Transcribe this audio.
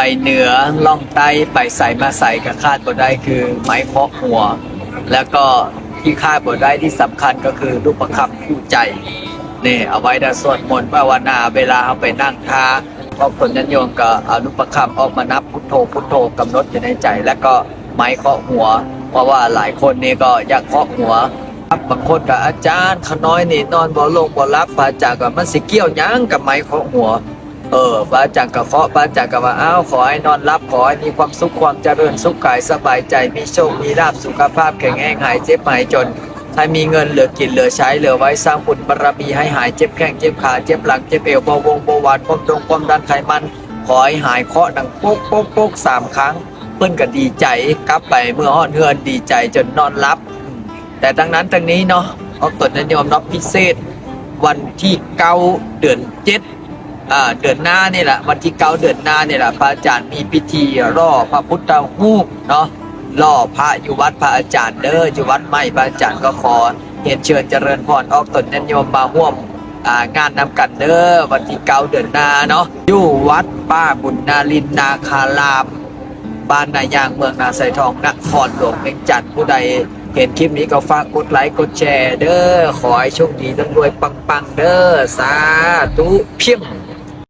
ไปเหนือล่องใต้ไปใส่มาใส่กับคาดบ่ได้คือไม้เคาะหัว แล้วก็ที่คาดบ่ได้ที่สำคัญก็คือรูปประคำคู่ใจนี่เอาไว้ในสวดมนต์ภาวนาเวลาเอาไปนั่งท่าพอคนยันโยมก็เอารูปประคำออกมานับพุทโธพุทโธกำหนดอยู่ในใจ แล้วก็ไม้เคาะหัว เพราะว่าหลายคนนี่ก็อยากเคาะหัวบางคนกับอาจารย์ขน้อยนี่นอนบ่ลงบ่รับพระอาจารย์ก็มันสิเกี่ยวยังกับไม้เคาะหัวพระอาจารย์ก็เคาะพระอาจารย์ก็ว่าอ้าวขอให้นอนรับขอให้มีความสุขความเจริญสุขกายสบายใจมีโชคมีลาภสุขภาพแข็งแรงหายเจ็บหายจนให้มีเงินเหลือกินเหลือใช้เหลือไว้สร้างบุญบารมีให้หายเจ็บแข้งเจ็บขาเจ็บหลังเจ็บเอวเบาหวานความดันไขมันขอให้หายเคาะดังโป๊กโป๊กโป๊ก3 ครั้งเพิ่นก็ดีใจกลับไปเมื่อฮ้อนเฮือนดีใจจนนอนรับแต่ทั้งนั้นทั้งนี้เนาะเอาตนนิยมเนาะพิเศษวันที่9เดือน7เดือนหน้านี่แหละวันที่9เดือนหน้านี่แหละพระอาจารย์มีพิธีร่อพระพุทธรูปเนาะล่อพระอยู่วัดพระอาจารย์เด้ออยู่วัดใหม่พระอาจารย์ก็ขอเรียนเชิญเจริญพรออกตนนิยมมาร่วมงานนำกันเด้อวันที่9เดือนหน้าเนาะอยู่วัดป้าบุญนารินนาคารามบ้านนายางเมืองนาไซทองนครหลวงเวียงจันทร์ผู้ใดเห็นคลิปนี้ก็ฝากกดไลค์กดแชร์เด้อขอให้โชคดีร่ำรวยปังๆเด้อสาธุเพียง